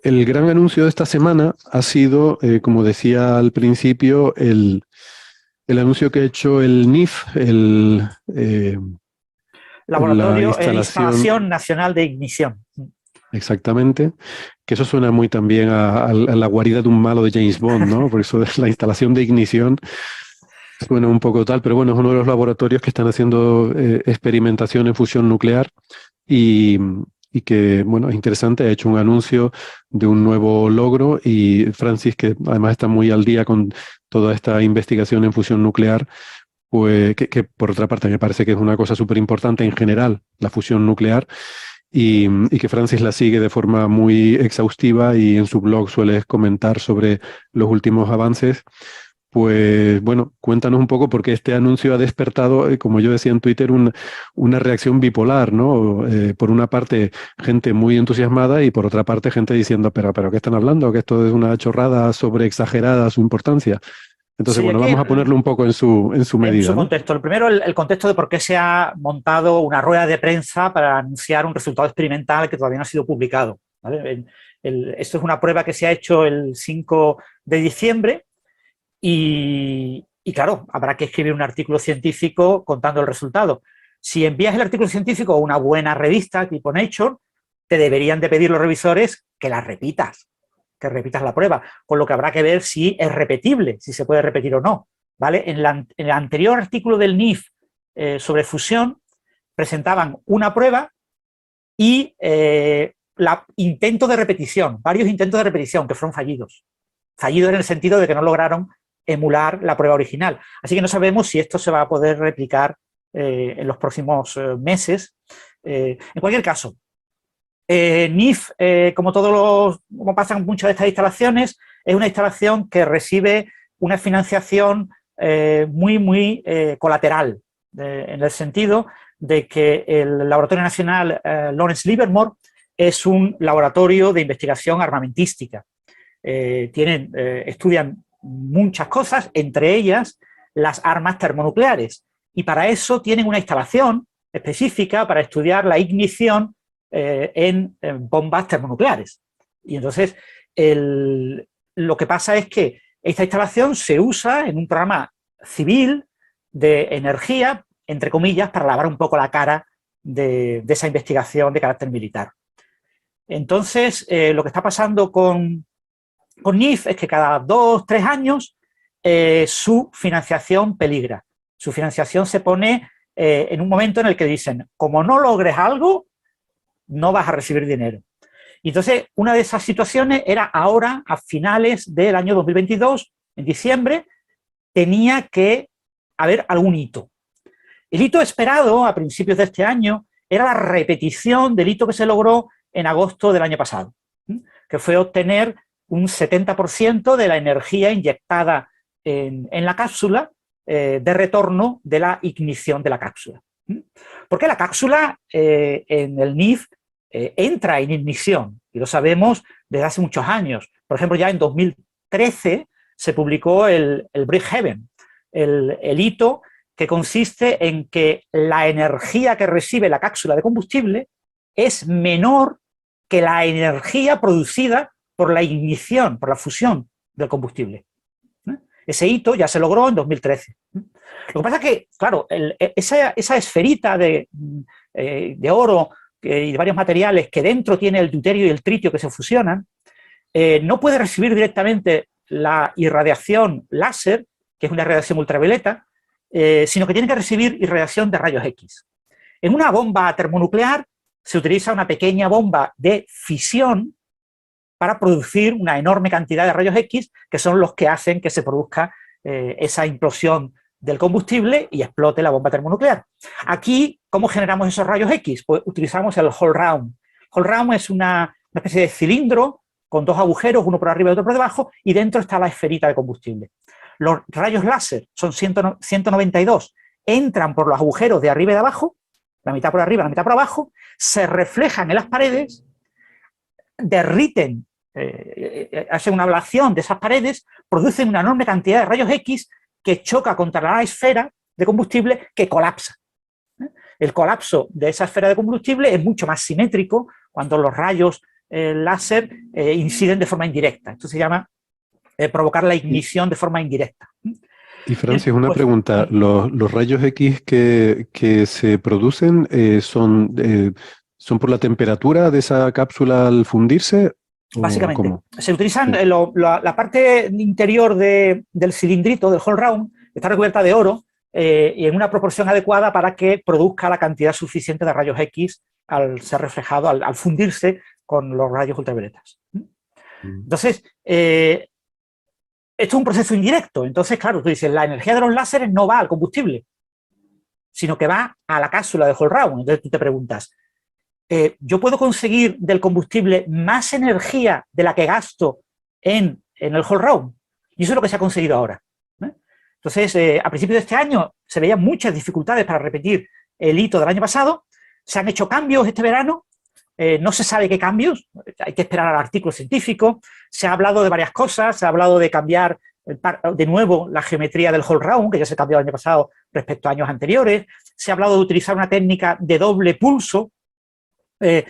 el gran anuncio de esta semana ha sido, como decía al principio, el anuncio que ha hecho el NIF, la Laboratorio, instalación, Instalación Nacional de Ignición. exactamente, que eso suena muy también a la guarida de un malo de James Bond, ¿no? Por eso la instalación de ignición suena un poco tal, pero bueno, es uno de los laboratorios que están haciendo experimentación en fusión nuclear y, y que, bueno, es interesante, ha hecho un anuncio de un nuevo logro y Francis, que además está muy al día con toda esta investigación en fusión nuclear, pues que por otra parte me parece que es una cosa súper importante en general, la fusión nuclear, y que Francis la sigue de forma muy exhaustiva y en su blog suele comentar sobre los últimos avances. Pues bueno, cuéntanos un poco porque este anuncio ha despertado, como yo decía en Twitter, una reacción bipolar, ¿no? Por una parte, gente muy entusiasmada y por otra parte, gente diciendo, pero ¿qué están hablando? Que esto es una chorrada sobre exagerada su importancia. Entonces, Sí, bueno, aquí vamos a ponerlo un poco en su en su medida, ¿no? contexto. El primero, el contexto de por qué se ha montado una rueda de prensa para anunciar un resultado experimental que todavía no ha sido publicado. ¿Vale? Esto es una prueba que se ha hecho el 5 de diciembre y claro, habrá que escribir un artículo científico contando el resultado. Si envías el artículo científico a una buena revista tipo Nature, te deberían de pedir los revisores que repitas la prueba, con lo que habrá que ver si es repetible, si se puede repetir o no. ¿Vale? En el anterior artículo del NIF sobre fusión presentaban una prueba y intentos de repetición, varios intentos de repetición que fueron fallidos. Fallidos en el sentido de que no lograron emular la prueba original. Así que no sabemos si esto se va a poder replicar en los próximos meses. En cualquier caso, NIF, como pasan muchas de estas instalaciones, es una instalación que recibe una financiación muy colateral, en el sentido de que el Laboratorio Nacional Lawrence Livermore es un laboratorio de investigación armamentística. Estudian muchas cosas, entre ellas las armas termonucleares, y para eso tienen una instalación específica para estudiar la ignición en bombas termonucleares. Y entonces lo que pasa es que esta instalación se usa en un programa civil de energía, entre comillas, para lavar un poco la cara de esa investigación de carácter militar. Entonces, lo que está pasando con NIF es que cada 2 o 3 años su financiación peligra. Su financiación se pone en un momento en el que dicen, como no logres algo, no vas a recibir dinero. Y entonces, una de esas situaciones era ahora, a finales del año 2022, en diciembre, tenía que haber algún hito. El hito esperado a principios de este año era la repetición del hito que se logró en agosto del año pasado, que fue obtener un 70% de la energía inyectada en la cápsula de retorno de la ignición de la cápsula. Porque la cápsula en el NIF entra en ignición, y lo sabemos desde hace muchos años. Por ejemplo, ya en 2013 se publicó el Bridgehaven, el hito que consiste en que la energía que recibe la cápsula de combustible es menor que la energía producida por la ignición, por la fusión del combustible. Ese hito ya se logró en 2013. Lo que pasa es que, claro, esa esferita de oro y de varios materiales que dentro tiene el deuterio y el tritio que se fusionan, no puede recibir directamente la irradiación láser, que es una radiación ultravioleta, sino que tiene que recibir irradiación de rayos X. En una bomba termonuclear se utiliza una pequeña bomba de fisión para producir una enorme cantidad de rayos X, que son los que hacen que se produzca esa implosión del combustible y explote la bomba termonuclear. Aquí, ¿cómo generamos esos rayos X? Pues utilizamos el Hole Round. Hole Round es una especie de cilindro con 2 agujeros, uno por arriba y otro por debajo, y dentro está la esferita de combustible. Los rayos láser son 192, entran por los agujeros de arriba y de abajo, la mitad por arriba, la mitad por abajo, se reflejan en las paredes, derriten, hacen una ablación de esas paredes, producen una enorme cantidad de rayos X que choca contra la esfera de combustible que colapsa. El colapso de esa esfera de combustible es mucho más simétrico cuando los rayos láser inciden de forma indirecta. Esto se llama provocar la ignición de forma indirecta. Y Francis, una pregunta. ¿Los rayos X que se producen son por la temperatura de esa cápsula al fundirse? Básicamente, ¿cómo? se utilizan la parte interior del cilindrito, del hole round, está recubierta de oro y en una proporción adecuada para que produzca la cantidad suficiente de rayos X al ser reflejado, al fundirse con los rayos ultravioletas. Entonces, esto es un proceso indirecto. Entonces, claro, tú dices, la energía de los láseres no va al combustible, sino que va a la cápsula de hole round. Entonces tú te preguntas, ¿yo puedo conseguir del combustible más energía de la que gasto en el hole round? Y eso es lo que se ha conseguido ahora. Entonces, a principios de este año se veían muchas dificultades para repetir el hito del año pasado. Se han hecho cambios este verano. No se sabe qué cambios, hay que esperar al artículo científico. Se ha hablado de varias cosas, se ha hablado de cambiar de nuevo la geometría del hole round, que ya se cambió el año pasado respecto a años anteriores. Se ha hablado de utilizar una técnica de doble pulso. En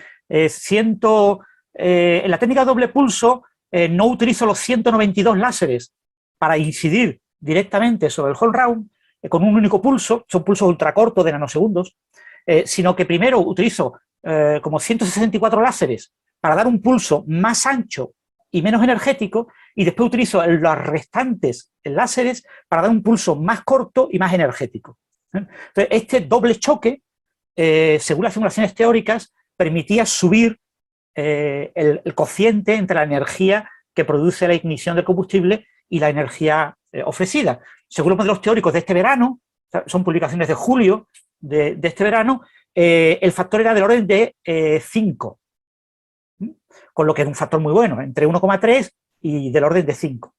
la técnica de doble pulso no utilizo los 192 láseres para incidir directamente sobre el hole round con un único pulso, son pulsos ultracortos de nanosegundos, sino que primero utilizo como 164 láseres para dar un pulso más ancho y menos energético, y después utilizo los restantes láseres para dar un pulso más corto y más energético. Entonces, este doble choque, según las simulaciones teóricas, permitía subir el cociente entre la energía que produce la ignición del combustible y la energía ofrecida. Según los modelos teóricos de este verano, son publicaciones de julio de este verano, el factor era del orden de 5, con lo que es un factor muy bueno, entre 1,3 y del orden de 5.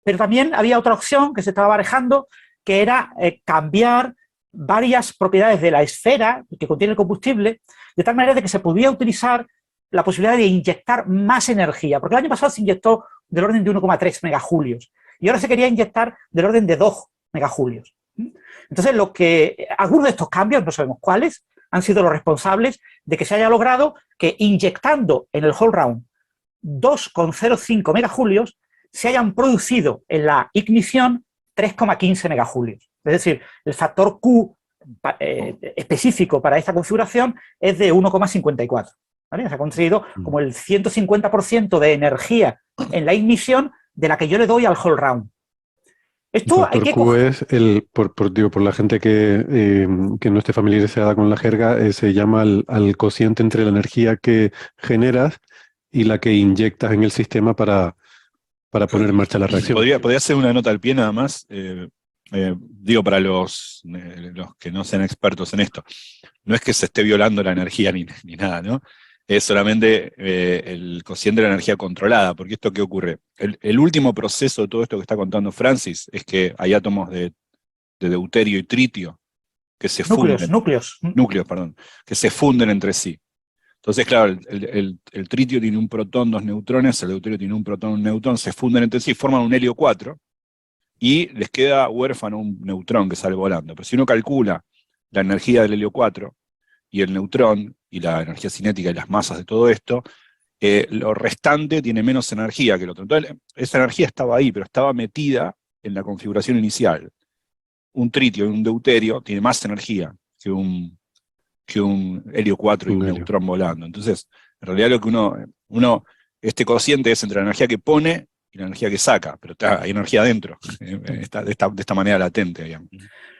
Pero también había otra opción que se estaba barajando, que era cambiar varias propiedades de la esfera que contiene el combustible, de tal manera de que se podía utilizar la posibilidad de inyectar más energía, porque el año pasado se inyectó del orden de 1,3 megajulios y ahora se quería inyectar del orden de 2 megajulios. Entonces, algunos de estos cambios, no sabemos cuáles, han sido los responsables de que se haya logrado que inyectando en el hole round 2,05 megajulios se hayan producido en la ignición 3,15 megajulios. Es decir, el factor Q específico para esta configuración es de 1,54. ¿Vale? Se ha conseguido como el 150% de energía en la ignición de la que yo le doy al hole round. Esto hay que Q es por la gente que no esté familiarizada con la jerga, se llama al cociente entre la energía que generas y la que inyectas en el sistema para poner en marcha la reacción. Podría hacer una nota al pie nada más, digo para los que no sean expertos en esto. No es que se esté violando la energía ni nada, ¿no? Es solamente el cociente de la energía controlada, porque esto ¿qué ocurre? El último proceso de todo esto que está contando Francis es que hay átomos de deuterio y tritio que se funden. Núcleos, perdón, que se funden entre sí. Entonces, claro, el tritio tiene un protón, 2 neutrones, el deuterio tiene un protón, un neutrón, se funden entre sí, forman un helio 4, y les queda huérfano un neutrón que sale volando. Pero si uno calcula la energía del helio 4 y el neutrón, y la energía cinética y las masas de todo esto, lo restante tiene menos energía que el otro. Entonces, esa energía estaba ahí, pero estaba metida en la configuración inicial. Un tritio y un deuterio tiene más energía que un helio 4 y un neutrón volando. Entonces, en realidad lo que este cociente es entre la energía que pone y la energía que saca, pero hay energía adentro, de esta manera latente, digamos.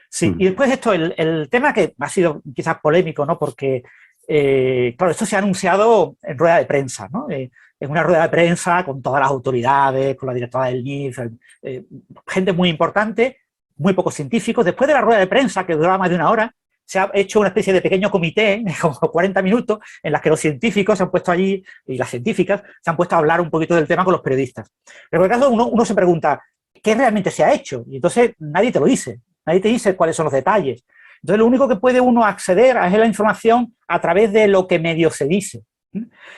Sí, y después el tema que ha sido quizás polémico, ¿no? Porque claro, esto se ha anunciado en rueda de prensa, ¿no? En una rueda de prensa con todas las autoridades, con la directora del NIF, gente muy importante, muy pocos científicos. Después de la rueda de prensa, que duraba más de 1 hora, se ha hecho una especie de pequeño comité, como 40 minutos, en las que los científicos se han puesto allí, y las científicas, se han puesto a hablar un poquito del tema con los periodistas. Pero en el caso uno se pregunta, ¿qué realmente se ha hecho? Y entonces nadie te lo dice, nadie te dice cuáles son los detalles. Entonces, lo único que puede uno acceder es la información a través de lo que medio se dice.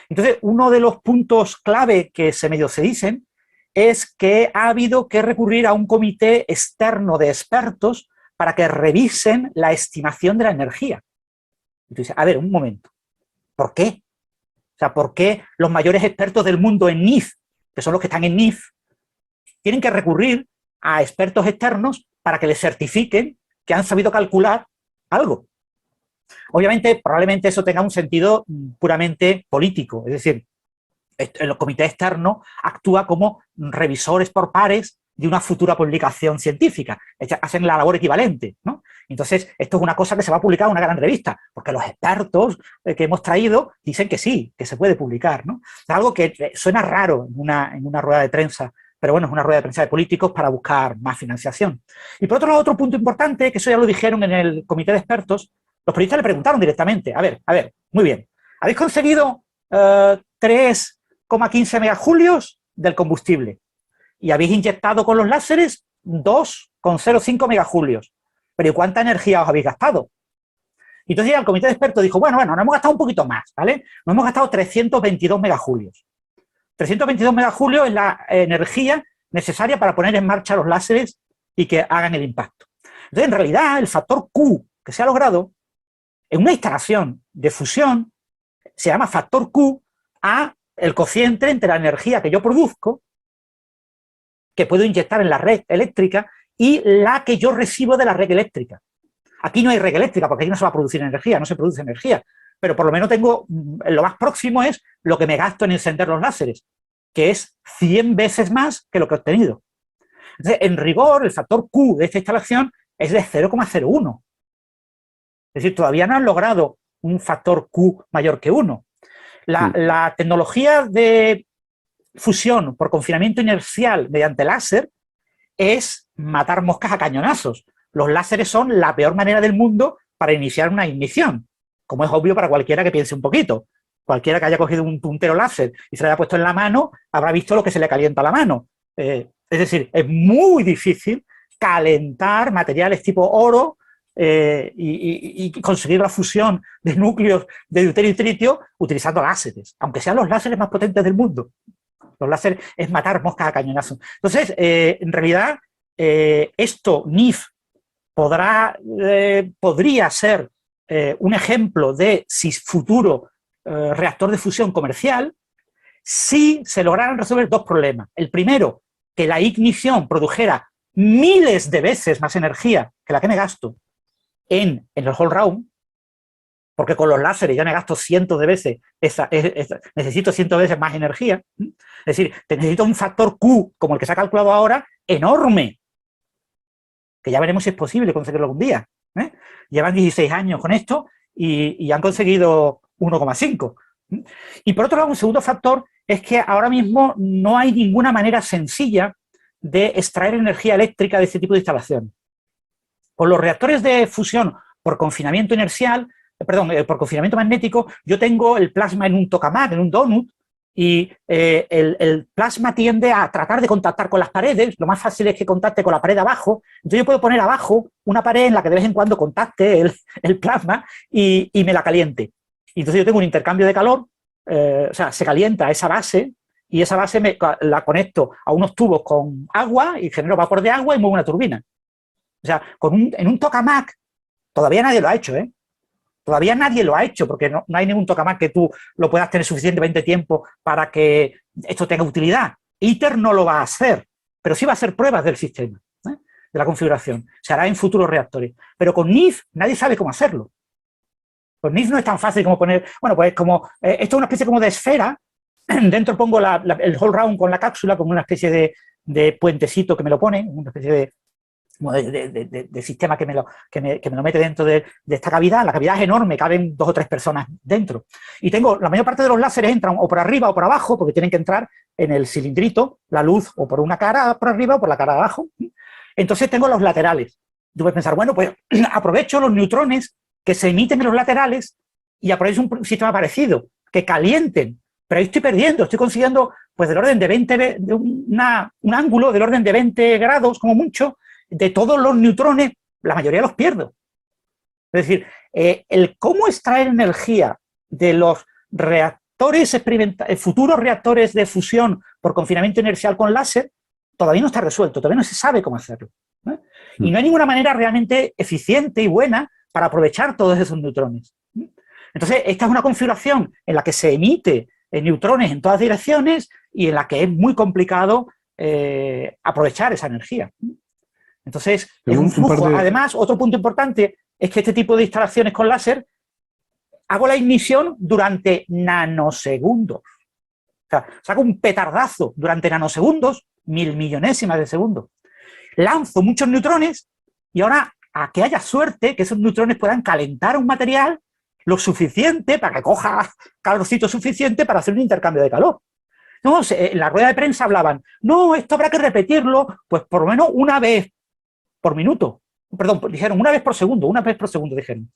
Entonces, uno de los puntos clave que se medio se dicen es que ha habido que recurrir a un comité externo de expertos para que revisen la estimación de la energía. Entonces, a ver, un momento, ¿por qué? O sea, ¿por qué los mayores expertos del mundo en NIF, que son los que están en NIF, tienen que recurrir a expertos externos para que les certifiquen que han sabido calcular algo? Obviamente, probablemente eso tenga un sentido puramente político, es decir, el comité externo actúa como revisores por pares de una futura publicación científica, hacen la labor equivalente, ¿no? Entonces, esto es una cosa que se va a publicar en una gran revista, porque los expertos que hemos traído dicen que sí, que se puede publicar, ¿no? Es algo que suena raro en una rueda de prensa, pero bueno, es una rueda de prensa de políticos para buscar más financiación. Y por otro lado, otro punto importante, que eso ya lo dijeron en el comité de expertos, los periodistas le preguntaron directamente, a ver, muy bien, ¿habéis conseguido 3,15 megajulios del combustible? Y habéis inyectado con los láseres 2,05 megajulios. ¿Pero y cuánta energía os habéis gastado? Y entonces ya el comité de expertos dijo, bueno, nos hemos gastado un poquito más, ¿vale? Nos hemos gastado 322 megajulios. 322 megajulios es la energía necesaria para poner en marcha los láseres y que hagan el impacto. Entonces, en realidad, el factor Q que se ha logrado en una instalación de fusión se llama factor Q a el cociente entre la energía que yo produzco, que puedo inyectar en la red eléctrica, y la que yo recibo de la red eléctrica. Aquí no hay red eléctrica, porque aquí no se va a producir energía, no se produce energía, pero por lo menos tengo, lo más próximo es lo que me gasto en encender los láseres, que es 100 veces más que lo que he obtenido. Entonces, en rigor, el factor Q de esta instalación es de 0,01. Es decir, todavía no han logrado un factor Q mayor que 1. La tecnología de fusión por confinamiento inercial mediante láser es matar moscas a cañonazos. Los láseres son la peor manera del mundo para iniciar una ignición, como es obvio para cualquiera que piense un poquito. Cualquiera que haya cogido un puntero láser y se lo haya puesto en la mano habrá visto lo que se le calienta la mano. Es decir, es muy difícil calentar materiales tipo oro y conseguir la fusión de núcleos de deuterio y tritio utilizando láseres, aunque sean los láseres más potentes del mundo. Los láseres es matar moscas a cañonazos. Entonces, en realidad, esto, NIF, podría ser un ejemplo de futuro reactor de fusión comercial si se lograran resolver dos problemas. El primero, que la ignición produjera miles de veces más energía que la que me gasto en el whole round, porque con los láseres ya me gasto cientos de veces, necesito cientos de veces más energía. Es decir, necesito un factor Q, como el que se ha calculado ahora, enorme, que ya veremos si es posible conseguirlo algún día. Llevan 16 años con esto y han conseguido 1,5. Y por otro lado, un segundo factor es que ahora mismo no hay ninguna manera sencilla de extraer energía eléctrica de este tipo de instalación. Con los reactores de fusión por confinamiento inercial, por confinamiento magnético, yo tengo el plasma en un tokamak, en un donut, y el plasma tiende a tratar de contactar con las paredes. Lo más fácil es que contacte con la pared de abajo. Entonces yo puedo poner abajo una pared en la que de vez en cuando contacte el plasma y me la caliente. Y entonces yo tengo un intercambio de calor, o sea, se calienta esa base y esa base la conecto a unos tubos con agua y genero vapor de agua y muevo una turbina. O sea, en un tokamak todavía nadie lo ha hecho, ¿eh? Todavía nadie lo ha hecho, porque no hay ningún tokamak que tú lo puedas tener suficientemente tiempo para que esto tenga utilidad. ITER no lo va a hacer, pero sí va a hacer pruebas del sistema, de la configuración. Se hará en futuros reactores. Pero con NIF nadie sabe cómo hacerlo. Con NIF no es tan fácil como poner, bueno, pues como, esto es una especie como de esfera, dentro pongo el whole round con la cápsula, como una especie de puentecito que me lo pone, una especie de sistema que me lo mete dentro de esta cavidad. La cavidad es enorme, caben 2 o 3 personas dentro. Y la mayor parte de los láseres entran o por arriba o por abajo, porque tienen que entrar en el cilindrito, la luz o por una cara por arriba o por la cara de abajo. Entonces tengo los laterales. Tú puedes pensar, bueno, pues aprovecho los neutrones que se emiten en los laterales y aprovecho un sistema parecido, que calienten. Pero ahí estoy perdiendo, estoy consiguiendo pues del orden de un ángulo del orden de 20 grados, como mucho. De todos los neutrones, la mayoría los pierdo. Es decir, el cómo extraer energía de los reactores futuros reactores de fusión por confinamiento inercial con láser todavía no está resuelto, todavía no se sabe cómo hacerlo. Y no hay ninguna manera realmente eficiente y buena para aprovechar todos esos neutrones. Entonces, esta es una configuración en la que se emite neutrones en todas direcciones y en la que es muy complicado aprovechar esa energía. Entonces, es un flujo. Además, otro punto importante es que este tipo de instalaciones con láser hago la ignición durante nanosegundos. O sea, saco un petardazo durante nanosegundos, 1000 millonésimas de segundo. Lanzo muchos neutrones y ahora, a que haya suerte, que esos neutrones puedan calentar un material lo suficiente para que coja calorcito suficiente para hacer un intercambio de calor. No, en la rueda de prensa hablaban, no, esto habrá que repetirlo, pues por lo menos una vez por minuto. Perdón, dijeron una vez por segundo, dijeron.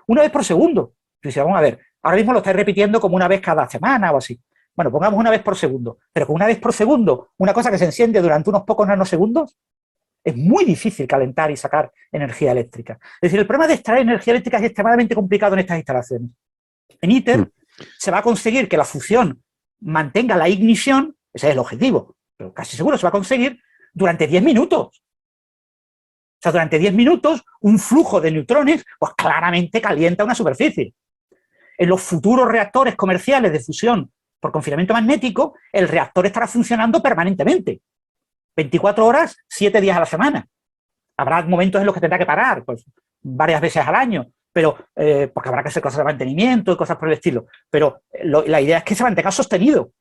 Una vez por segundo. Y dice, vamos a ver, ahora mismo lo estáis repitiendo como una vez cada semana o así. Bueno, pongamos una vez por segundo, pero con una vez por segundo, una cosa que se enciende durante unos pocos nanosegundos, es muy difícil calentar y sacar energía eléctrica. Es decir, el problema de extraer energía eléctrica es extremadamente complicado en estas instalaciones. En ITER se va a conseguir que la fusión mantenga la ignición, ese es el objetivo, pero casi seguro se va a conseguir durante 10 minutos. O sea, durante 10 minutos un flujo de neutrones pues claramente calienta una superficie. En los futuros reactores comerciales de fusión por confinamiento magnético, el reactor estará funcionando permanentemente. 24 horas, 7 días a la semana. Habrá momentos en los que tendrá que parar, pues varias veces al año, pero porque habrá que hacer cosas de mantenimiento y cosas por el estilo. Pero la idea es que se mantenga sostenido.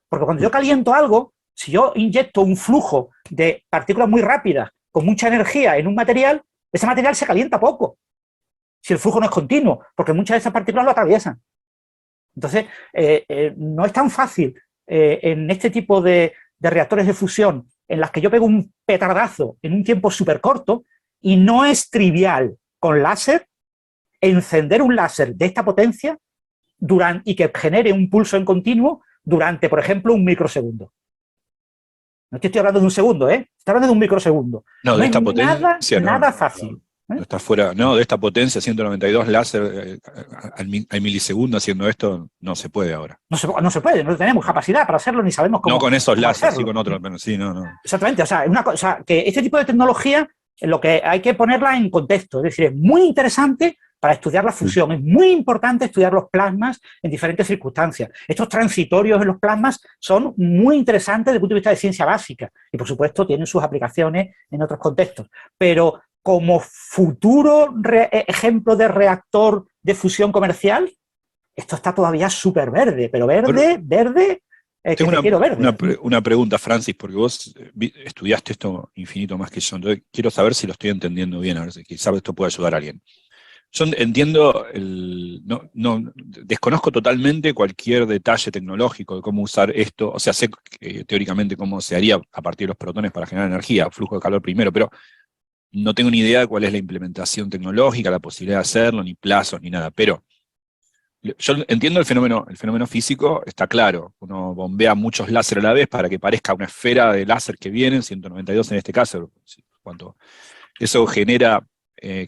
Porque cuando yo caliento algo, si yo inyecto un flujo de partículas muy rápidas con mucha energía en un material, ese material se calienta poco. Si el flujo no es continuo, porque muchas de esas partículas lo atraviesan. Entonces, no es tan fácil en este tipo de reactores de fusión en las que yo pego un petardazo en un tiempo súper corto, y no es trivial con láser encender un láser de esta potencia y que genere un pulso en continuo durante, por ejemplo, un microsegundo. No estoy hablando de un segundo, estoy hablando de un microsegundo. No, de esta potencia. Nada fácil. No está fuera, no, de esta potencia, 192 láser al milisegundo haciendo esto, no se puede ahora. No se puede, no tenemos capacidad para hacerlo, ni sabemos cómo. No con esos láser, hacerlo. sí con otros, pero sí, no. Exactamente, o sea, es una cosa que este tipo de tecnología, lo que hay que ponerla en contexto, es decir, es muy interesante para estudiar la fusión, es muy importante estudiar los plasmas en diferentes circunstancias. Estos transitorios en los plasmas son muy interesantes desde el punto de vista de ciencia básica y, por supuesto, tienen sus aplicaciones en otros contextos, pero como futuro ejemplo de reactor de fusión comercial, esto está todavía súper verde, pero verde, tengo quiero verde. una pregunta, Francis, porque vos estudiaste esto infinito más que yo, entonces quiero saber si lo estoy entendiendo bien, a ver si quizás esto puede ayudar a alguien. Yo entiendo, desconozco totalmente cualquier detalle tecnológico de cómo usar esto, o sea, sé teóricamente cómo se haría a partir de los protones para generar energía, flujo de calor primero, pero no tengo ni idea de cuál es la implementación tecnológica, la posibilidad de hacerlo, ni plazos, ni nada, pero yo entiendo el fenómeno físico, está claro, uno bombea muchos láser a la vez para que parezca una esfera de láser que vienen, 192 en este caso, cuánto. Eso genera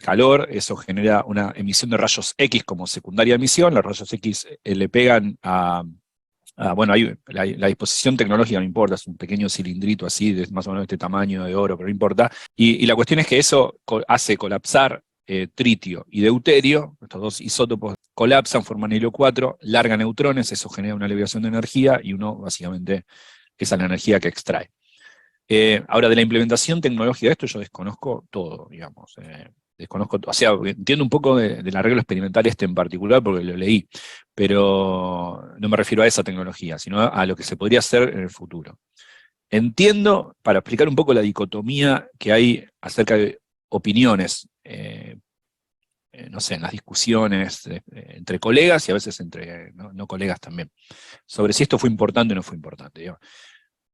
calor, eso genera una emisión de rayos X como secundaria emisión, los rayos X le pegan bueno, ahí la disposición tecnológica no importa, es un pequeño cilindrito así, de más o menos este tamaño de oro, pero no importa. Y la cuestión es que eso hace colapsar tritio y deuterio, estos dos isótopos colapsan, forman helio 4, largan neutrones, eso genera una liberación de energía, y uno básicamente, esa es la energía que extrae. Ahora, de la implementación tecnológica de esto yo desconozco todo, digamos. O sea, entiendo un poco del arreglo experimental en particular porque lo leí, pero no me refiero a esa tecnología, sino a lo que se podría hacer en el futuro. Entiendo, para explicar un poco la dicotomía que hay acerca de opiniones, no sé, en las discusiones entre colegas y a veces entre no colegas también, sobre si esto fue importante o no fue importante, digamos.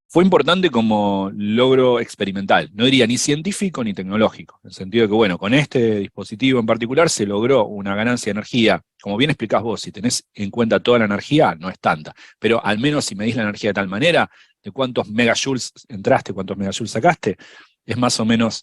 Fue importante como logro experimental, no diría ni científico ni tecnológico, en el sentido de que, bueno, con este dispositivo en particular se logró una ganancia de energía, como bien explicás vos, si tenés en cuenta toda la energía, no es tanta, pero al menos si medís la energía de tal manera, de cuántos megajoules entraste, cuántos megajoules sacaste, es más o menos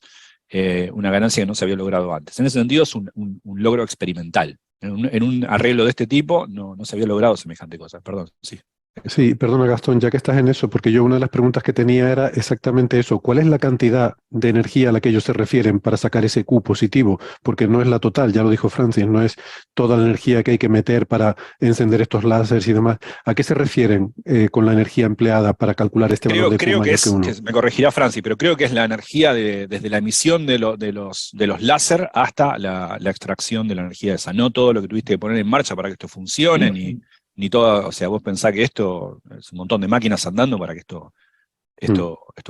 una ganancia que no se había logrado antes. En ese sentido es un logro experimental. En un arreglo de este tipo no se había logrado semejante cosa, perdón, sí. Sí, perdona Gastón, ya que estás en eso, porque yo una de las preguntas que tenía era exactamente eso. ¿Cuál es la cantidad de energía a la que ellos se refieren para sacar ese Q positivo? Porque no es la total, ya lo dijo Francis, no es toda la energía que hay que meter para encender estos láseres y demás. ¿A qué se refieren con la energía empleada para calcular este valor de Q Creo que mayor que es, uno? me corregirá Franci, pero creo que es la energía desde la emisión de los láser hasta la extracción de la energía esa. No todo lo que tuviste que poner en marcha para que esto funcione, ni todo, o sea, vos pensás que esto es un montón de máquinas andando para que esto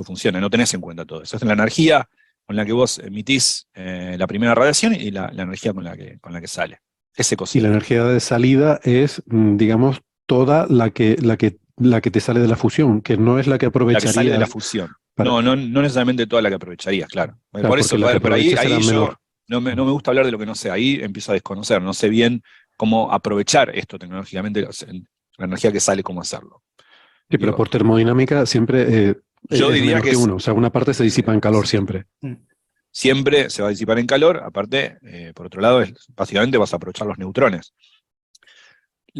funcione, no tenés en cuenta todo eso. Es la energía con la que vos emitís la primera radiación y la energía con la que sale. Ese Y la cociente. energía de salida es, digamos, toda la que te sale de la fusión, que no es la que La que sale de la aprovecharías fusión. para, No necesariamente toda la que aprovecharías, claro. claro, Por porque eso, la que por ahí, aproveches será yo menor. no me gusta hablar de lo que no sé. Ahí empiezo a desconocer. No sé bien cómo aprovechar esto tecnológicamente, la energía que sale, cómo hacerlo. Sí, pero Digo, por termodinámica siempre yo es diría menor que que uno. O sea, una parte se disipa en calor siempre. siempre se va a disipar en calor. Aparte, por otro lado, básicamente vas a aprovechar los neutrones.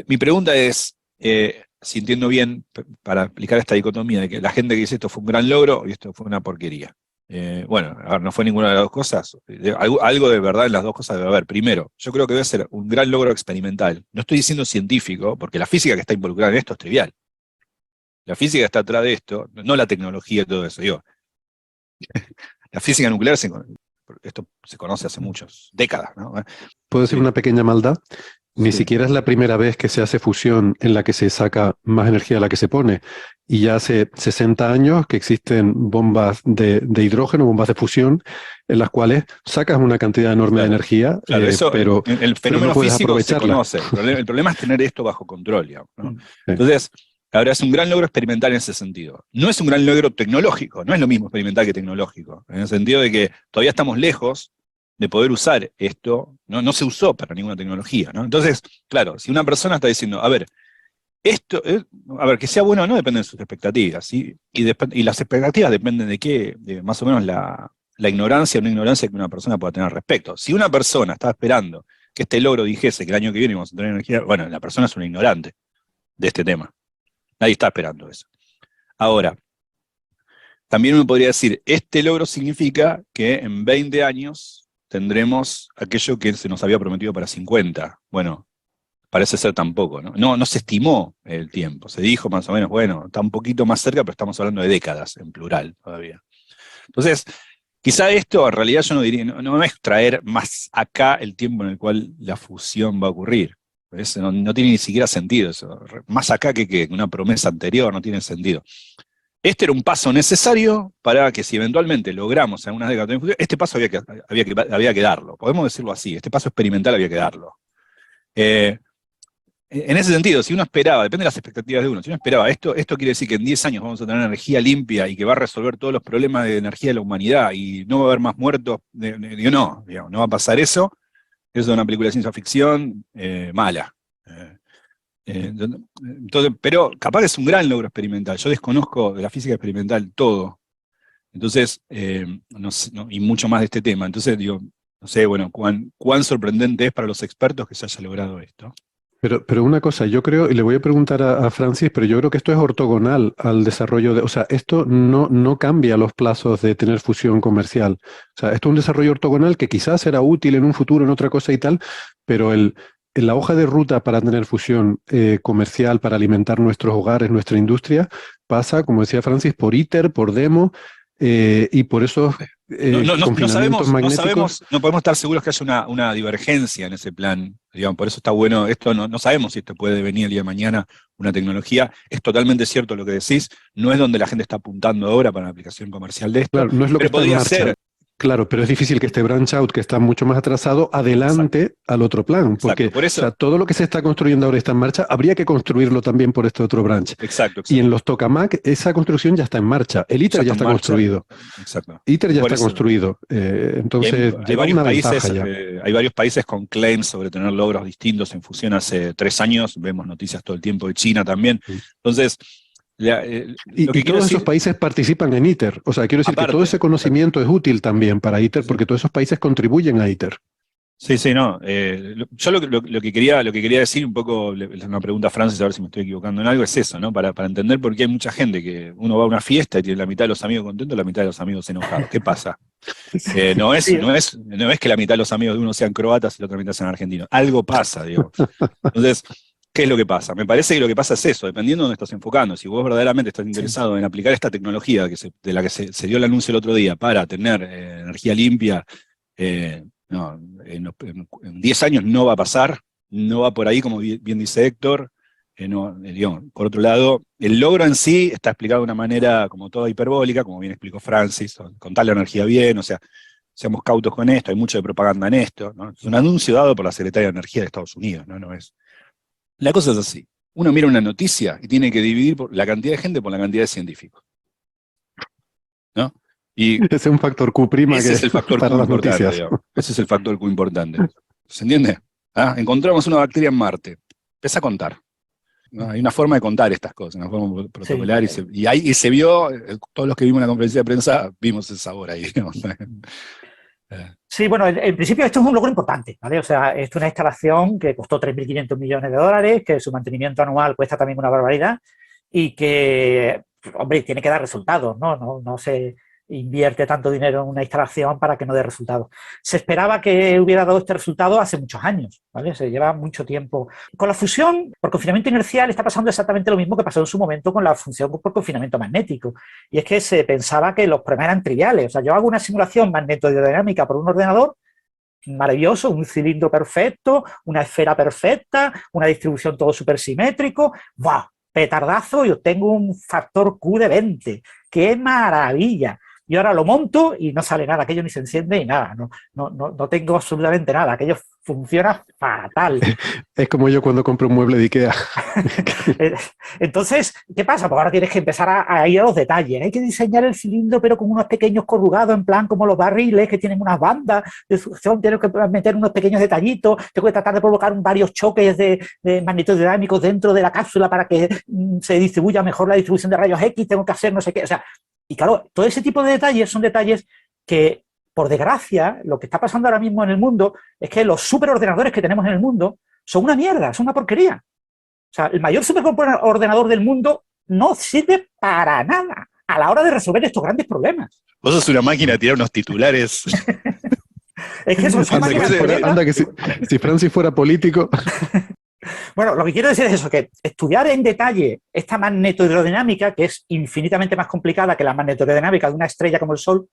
Mi pregunta es, si entiendo bien, para explicar esta dicotomía de que la gente que dice esto fue un gran logro y esto fue una porquería. Bueno, a ver, no fue ninguna de las dos cosas. Algo de verdad en las dos cosas debe haber. Primero, yo creo que debe ser un gran logro experimental. No estoy diciendo científico, porque la física que está involucrada en esto es trivial. La física está atrás de esto, no la tecnología y todo eso. Digo, la física nuclear, esto se conoce hace muchas décadas, ¿no? ¿Puedo decir Sí, una pequeña maldad? Ni sí. siquiera es la primera vez que se hace fusión en la que se saca más energía de la que se pone. Y ya hace 60 años que existen bombas de hidrógeno, bombas de fusión, en las cuales sacas una cantidad enorme de Claro, energía, claro, eso, pero el no fenómeno puedes físico se aprovecharla. conoce. El problema es tener esto bajo control, digamos, ¿no? Sí. Entonces, ahora es un gran logro experimental en ese sentido. No es un gran logro tecnológico, no es lo mismo experimental que tecnológico, en el sentido de que todavía estamos lejos de poder usar esto, no se usó para ninguna tecnología, ¿no? Entonces, claro, si una persona está diciendo, a ver, a ver, que sea bueno o no depende de sus expectativas, ¿sí? Y las expectativas dependen de qué, de más o menos la ignorancia o no ignorancia que una persona pueda tener al respecto. Si una persona está esperando que este logro dijese que el año que viene vamos a tener energía, bueno, la persona es una ignorante de este tema. Nadie está esperando eso. Ahora, también uno podría decir, este logro significa que en 20 años tendremos aquello que se nos había prometido para 50. Bueno, parece ser tampoco, ¿no? No se estimó el tiempo, se dijo más o menos, bueno, está un poquito más cerca, pero estamos hablando de décadas en plural todavía. Entonces, quizá esto en realidad yo no diría, no es traer más acá el tiempo en el cual la fusión va a ocurrir. No tiene ni siquiera sentido eso. Más acá que una promesa anterior, no tiene sentido. Este era un paso necesario para que si eventualmente logramos en unas décadas de fusión, este paso había que darlo. Podemos decirlo así, este paso experimental había que darlo. En ese sentido, si uno esperaba, depende de las expectativas de uno, si uno esperaba, esto quiere decir que en 10 años vamos a tener energía limpia y que va a resolver todos los problemas de energía de la humanidad y no va a haber más muertos, digo, no, digamos, no va a pasar eso. Eso es una película de ciencia ficción mala. Entonces, pero capaz que es un gran logro experimental. Yo desconozco de la física experimental todo. Entonces, y mucho más de este tema. Entonces, digo, no sé, bueno, cuán sorprendente es para los expertos que se haya logrado esto. Pero una cosa, yo creo, y le voy a preguntar a Francis, pero yo creo que esto es ortogonal al desarrollo de, o sea, esto no cambia los plazos de tener fusión comercial. O sea, esto es un desarrollo ortogonal que quizás será útil en un futuro, en otra cosa y tal, pero en la hoja de ruta para tener fusión comercial, para alimentar nuestros hogares, nuestra industria, pasa, como decía Francis, por ITER, por DEMO, y por esos confinamientos magnéticos. No podemos estar seguros que haya una divergencia en ese plan. Digamos, por eso está bueno, esto no sabemos si esto puede venir el día de mañana, una tecnología. Es totalmente cierto lo que decís, no es donde la gente está apuntando ahora para la aplicación comercial de esto, Claro, no es lo que pero está en podría marcha. ser. Claro, pero es difícil que este branch out, que está mucho más atrasado, adelante Exacto, al otro plan, porque exacto. Por o sea, eso, todo lo que se está construyendo ahora está en marcha, habría que construirlo también por este otro branch. exacto. Y en los tokamak, esa construcción ya está en marcha. El Ya ITER ya está en está marcha. construido. Exacto. ITER ya Por está eso. construido. Y Entonces, hay lleva varios una ventaja países, ya. hay varios países con claims sobre tener logros distintos en fusión hace 3 años, vemos noticias todo el tiempo de China también. Entonces, lo que Y quiero todos esos decir, países participan en ITER. O sea, quiero decir que todo ese aparte, conocimiento es útil también para ITER, sí, porque todos esos países contribuyen a ITER. Sí, sí, no. Yo lo que quería decir un poco, una pregunta a Francis, a ver si me estoy equivocando en algo, es eso, ¿no? Para entender por qué hay mucha gente que uno va a una fiesta y tiene la mitad de los amigos contentos y la mitad de los amigos enojados. ¿Qué pasa? No Sí, es que la mitad de los amigos de uno sean croatas y la otra mitad sean argentinos. Algo pasa, digo. Entonces, ¿qué es lo que pasa? Me parece que lo que pasa es eso, dependiendo de dónde estás enfocando. Si vos verdaderamente estás interesado en aplicar esta tecnología de la que se dio el anuncio el otro día para tener energía limpia, no, en 10 años no va a pasar, no va por ahí, como bien dice Héctor. Digamos, por otro lado, el logro en sí está explicado de una manera como toda hiperbólica, como bien explicó Francis, contar la energía bien, o sea, seamos cautos con esto, hay mucho de propaganda en esto, ¿no? Es un anuncio dado por la Secretaria de Energía de Estados Unidos, ¿no? No es. La cosa es así, uno mira una noticia y tiene que dividir la cantidad de gente por la cantidad de científicos, ¿no? Y Ese es un factor Q' ese que es el factor Q para las importante, noticias. digamos. Ese es el factor Q importante. ¿Se entiende? ¿Ah? Encontramos una bacteria en Marte. Empieza a contar. ¿No? Hay una forma de contar estas cosas, una forma protocolar, sí. y se vio, todos los que vimos en la conferencia de prensa, vimos el sabor ahí, digamos. Sí, bueno, en principio esto es un logro importante, ¿vale? O sea, esto es una instalación que costó 3.500 millones de dólares, que su mantenimiento anual cuesta también una barbaridad y que, hombre, tiene que dar resultados, ¿no? No se invierte tanto dinero en una instalación para que no dé resultados. Se esperaba que hubiera dado este resultado hace muchos años, ¿vale? Se lleva mucho tiempo. Con la fusión por confinamiento inercial está pasando exactamente lo mismo que pasó en su momento con la fusión por confinamiento magnético. Y es que se pensaba que los problemas eran triviales. O sea, yo hago una simulación magnetodinámica por un ordenador, maravilloso, un cilindro perfecto, una esfera perfecta, una distribución todo súper simétrico. ¡Wow! Petardazo y obtengo un factor Q de 20. ¡Qué maravilla! Y ahora lo monto y no sale nada, aquello ni se enciende ni nada, no tengo absolutamente nada, aquello funciona fatal. Es como yo cuando compro un mueble de IKEA. Entonces, ¿qué pasa? Pues ahora tienes que empezar a ir a los detalles. Hay que diseñar el cilindro, pero con unos pequeños corrugados, en plan como los barriles que tienen unas bandas de succión. Tienes que meter unos pequeños detallitos. Tengo que tratar de provocar varios choques de magnetodinámicos dentro de la cápsula para que se distribuya mejor la distribución de rayos X. Tengo que hacer no sé qué. O sea, y claro, todo ese tipo de detalles son detalles que, por desgracia, lo que está pasando ahora mismo en el mundo es que los superordenadores que tenemos en el mundo son una mierda, son una porquería. O sea, el mayor superordenador del mundo no sirve para nada a la hora de resolver estos grandes problemas. Vos sos una máquina de tirar unos titulares. Es que son anda que si Francis fuera político. Bueno, lo que quiero decir es eso, que estudiar en detalle esta magnetohidrodinámica, que es infinitamente más complicada que la magnetohidrodinámica de una estrella como el Sol,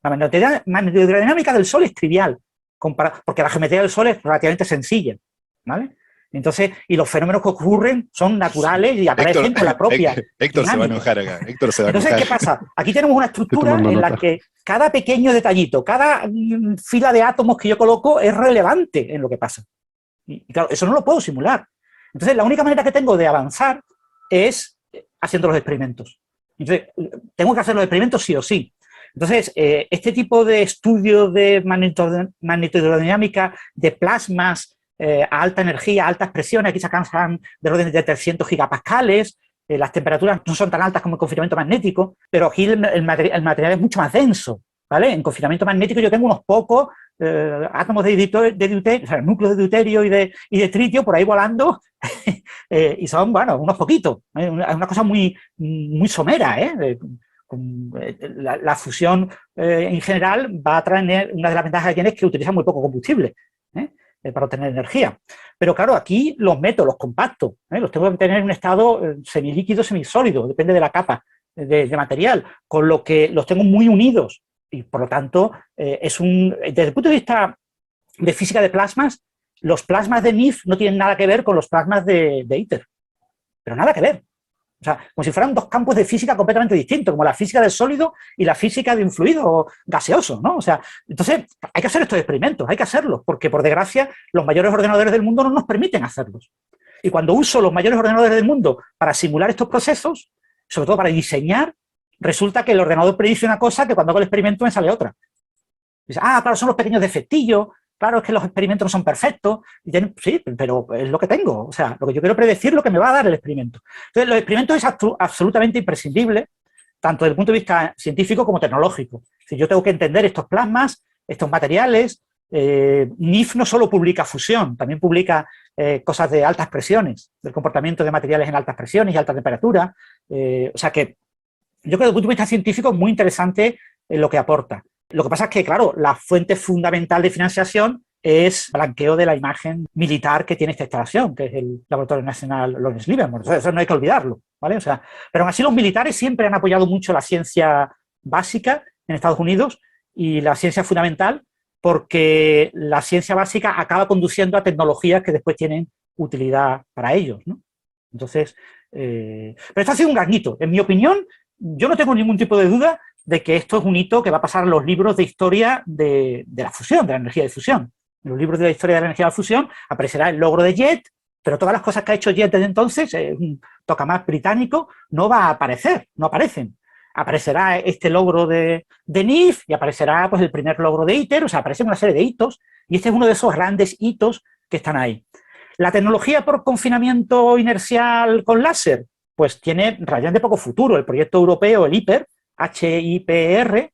la magnetohidrodinámica del Sol es trivial, porque la geometría del Sol es relativamente sencilla, ¿vale? Entonces, y los fenómenos que ocurren son naturales y aparecen con la propia Héctor dinámica. se va a enojar acá. Héctor se va a enojar. Entonces, ¿qué pasa? Aquí tenemos una estructura en la que cada pequeño detallito, cada fila de átomos que yo coloco es relevante en lo que pasa. Y claro, eso no lo puedo simular. Entonces, la única manera que tengo de avanzar es haciendo los experimentos. Entonces, tengo que hacer los experimentos sí o sí. Entonces, este tipo de estudio de magnetohidrodinámica de plasmas a alta energía, a altas presiones, aquí se alcanzan del orden de 300 gigapascales, las temperaturas no son tan altas como el confinamiento magnético, pero aquí el material es mucho más denso, ¿vale? En confinamiento magnético yo tengo unos pocos átomos de deuterio, o sea, núcleos de deuterio y de tritio por ahí volando, y son, bueno, unos poquitos. Es una cosa muy, muy somera, ¿eh? La fusión en general va a traer, una de las ventajas que tiene es que utiliza muy poco combustible para obtener energía. Pero claro, aquí los meto, los compacto, los tengo que tener en un estado semilíquido, semisólido, depende de la capa de material, con lo que los tengo muy unidos y por lo tanto desde el punto de vista de física de plasmas, los plasmas de NIF no tienen nada que ver con los plasmas de ITER, pero nada que ver. O sea, como si fueran dos campos de física completamente distintos, como la física del sólido y la física de un fluido gaseoso, ¿no? O sea, entonces hay que hacer estos experimentos, hay que hacerlos, porque por desgracia los mayores ordenadores del mundo no nos permiten hacerlos. Y cuando uso los mayores ordenadores del mundo para simular estos procesos, sobre todo para diseñar, resulta que el ordenador predice una cosa que cuando hago el experimento me sale otra. Dice, claro, son los pequeños defectillos. Claro, es que los experimentos no son perfectos. Sí, pero es lo que tengo. O sea, lo que yo quiero predecir es lo que me va a dar el experimento. Entonces, los experimentos es absolutamente imprescindible, tanto desde el punto de vista científico como tecnológico. Si yo tengo que entender estos plasmas, estos materiales, NIF no solo publica fusión, también publica cosas de altas presiones, del comportamiento de materiales en altas presiones y alta temperatura. O sea que yo creo que desde el punto de vista científico es muy interesante lo que aporta. Lo que pasa es que, claro, la fuente fundamental de financiación es blanqueo de la imagen militar que tiene esta instalación, que es el Laboratorio Nacional Lawrence Livermore. Eso no hay que olvidarlo, ¿vale? O sea, pero aún así los militares siempre han apoyado mucho la ciencia básica en Estados Unidos y la ciencia fundamental, porque la ciencia básica acaba conduciendo a tecnologías que después tienen utilidad para ellos, ¿no? Entonces, pero esto ha sido un gran hito. En mi opinión, yo no tengo ningún tipo de duda de que esto es un hito que va a pasar a los libros de historia de la fusión, de la energía de fusión. En los libros de la historia de la energía de fusión aparecerá el logro de JET, pero todas las cosas que ha hecho JET desde entonces, un tokamak británico, no va a aparecer, no aparecen. Aparecerá este logro de NIF y aparecerá pues, el primer logro de ITER, o sea, aparecen una serie de hitos, y este es uno de esos grandes hitos que están ahí. La tecnología por confinamiento inercial con láser, pues tiene relativamente poco futuro. El proyecto europeo, el HIPER, HIPR,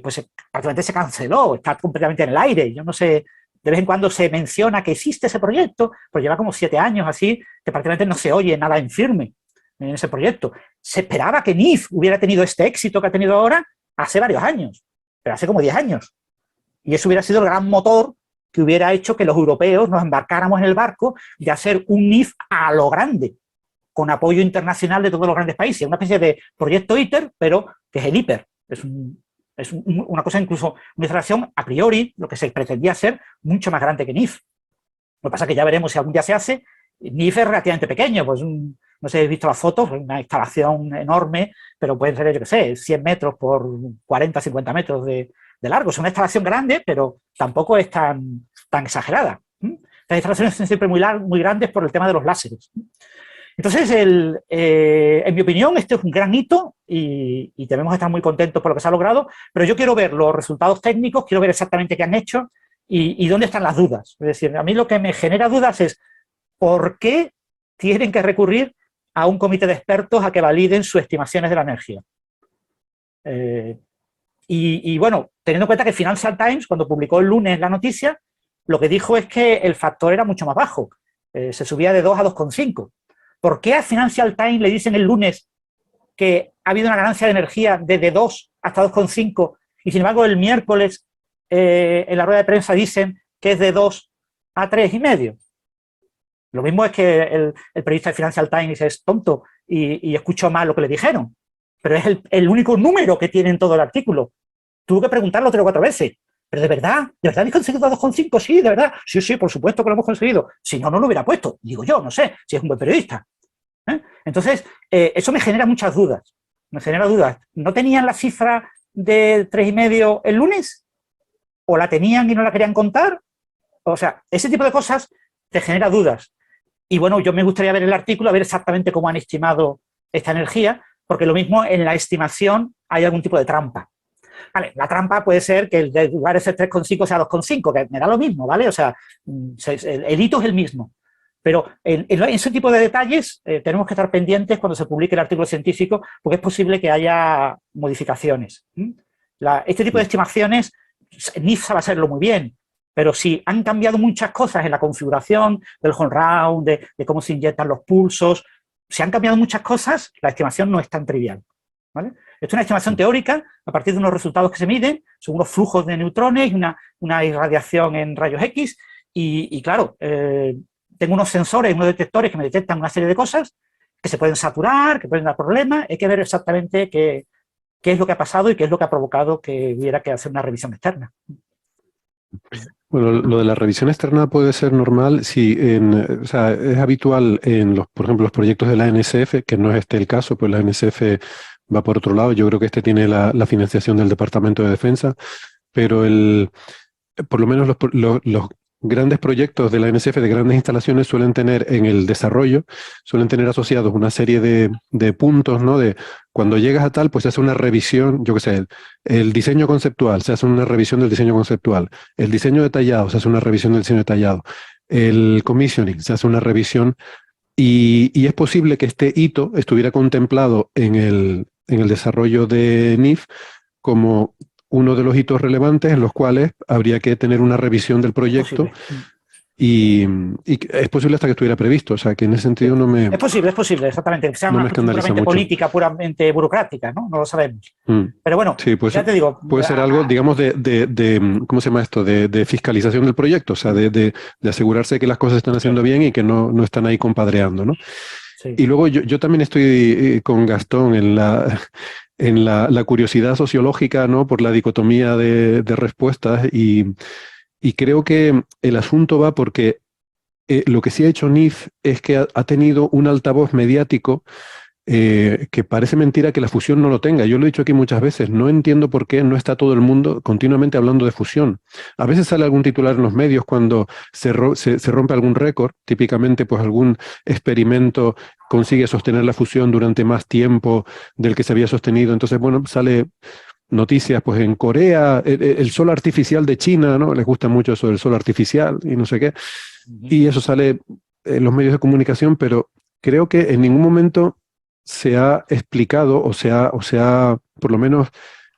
pues prácticamente se canceló, está completamente en el aire. Yo no sé, de vez en cuando se menciona que existe ese proyecto, pero lleva como 7 años así, que prácticamente no se oye nada en firme en ese proyecto. Se esperaba que NIF hubiera tenido este éxito que ha tenido ahora hace varios años, pero hace como 10 años. Y eso hubiera sido el gran motor que hubiera hecho que los europeos nos embarcáramos en el barco de hacer un NIF a lo grande, con apoyo internacional de todos los grandes países. Una especie de proyecto ITER, pero que es el HIPER. Es una cosa incluso, una instalación a priori, lo que se pretendía ser mucho más grande que NIF. Lo que pasa es que ya veremos si algún día se hace. NIF es relativamente pequeño, pues no sé si habéis visto las fotos, una instalación enorme, pero pueden ser, yo qué sé, 100 metros por 40, 50 metros de largo. Es una instalación grande, pero tampoco es tan exagerada. Las instalaciones son siempre muy grandes por el tema de los láseres. Entonces, en mi opinión, este es un gran hito y debemos estar muy contentos por lo que se ha logrado, pero yo quiero ver los resultados técnicos, quiero ver exactamente qué han hecho y dónde están las dudas. Es decir, a mí lo que me genera dudas es por qué tienen que recurrir a un comité de expertos a que validen sus estimaciones de la energía. Y bueno, teniendo en cuenta que Financial Times, cuando publicó el lunes la noticia, lo que dijo es que el factor era mucho más bajo, se subía de 2 a 2,5. ¿Por qué a Financial Times le dicen el lunes que ha habido una ganancia de energía desde 2 hasta 2,5 y sin embargo el miércoles en la rueda de prensa dicen que es de 2 a 3,5? Lo mismo es que el periodista de Financial Times es tonto y escuchó mal lo que le dijeron, pero es el único número que tiene en todo el artículo. Tuvo que preguntarlo 3 o 4 veces. ¿Pero de verdad? ¿De verdad habéis conseguido 2,5? Sí, de verdad. Sí, por supuesto que lo hemos conseguido. Si no, no lo hubiera puesto. Digo yo, no sé, si es un buen periodista. Entonces, eso me genera muchas dudas. Me genera dudas. ¿No tenían la cifra de 3,5 el lunes? ¿O la tenían y no la querían contar? O sea, ese tipo de cosas te genera dudas. Y bueno, yo me gustaría ver el artículo, a ver exactamente cómo han estimado esta energía, porque lo mismo en la estimación hay algún tipo de trampa. Vale, la trampa puede ser que en lugar de ser 3,5 sea 2,5, que me da lo mismo, ¿vale? O sea, el hito es el mismo. Pero en ese tipo de detalles tenemos que estar pendientes cuando se publique el artículo científico, porque es posible que haya modificaciones. Este tipo de estimaciones, NIF sabe hacerlo muy bien, pero si han cambiado muchas cosas en la configuración del home round, de cómo se inyectan los pulsos, si han cambiado muchas cosas, la estimación no es tan trivial, ¿vale? Esto es una estimación teórica a partir de unos resultados que se miden, son unos flujos de neutrones y una irradiación en rayos X y claro, tengo unos sensores, unos detectores que me detectan una serie de cosas que se pueden saturar, que pueden dar problemas. Hay que ver exactamente qué es lo que ha pasado y qué es lo que ha provocado que hubiera que hacer una revisión externa. Bueno, lo de la revisión externa puede ser normal si o sea, es habitual en por ejemplo, los proyectos de la NSF, que no es este el caso, pues la NSF va por otro lado. Yo creo que este tiene la financiación del Departamento de Defensa, pero por lo menos los grandes proyectos de la NSF, de grandes instalaciones, suelen tener en el desarrollo, suelen tener asociados una serie de puntos, ¿no? De cuando llegas a tal, pues se hace una revisión, yo qué sé, el diseño conceptual, se hace una revisión del diseño conceptual, el diseño detallado, se hace una revisión del diseño detallado, el commissioning, se hace una revisión, y es posible que este hito estuviera contemplado en el desarrollo de NIF como uno de los hitos relevantes en los cuales habría que tener una revisión del proyecto. Y es posible hasta que estuviera previsto, o sea, que en ese sentido no me... Es posible, exactamente, que sea no una me cuestión escandaliza puramente mucho. política, puramente burocrática, ¿no? No lo sabemos. Pero bueno, sí, puede ya ser, te digo... puede ser algo, digamos, ¿cómo se llama esto? De fiscalización del proyecto, o sea, de asegurarse de que las cosas están haciendo bien y que no están ahí compadreando, ¿no? Sí. Y luego yo también estoy con Gastón en la curiosidad sociológica, ¿no? Por la dicotomía de respuestas y creo que el asunto va porque lo que sí ha hecho NIF es que ha tenido un altavoz mediático que parece mentira que la fusión no lo tenga. Yo lo he dicho aquí muchas veces, no entiendo por qué no está todo el mundo continuamente hablando de fusión. A veces sale algún titular en los medios cuando se rompe algún récord, típicamente pues algún experimento consigue sostener la fusión durante más tiempo del que se había sostenido. Entonces, bueno, sale noticias, pues en Corea, el sol artificial de China, ¿no? Les gusta mucho eso del sol artificial y no sé qué. Y eso sale en los medios de comunicación, pero creo que en ningún momento se ha explicado o se ha por lo menos,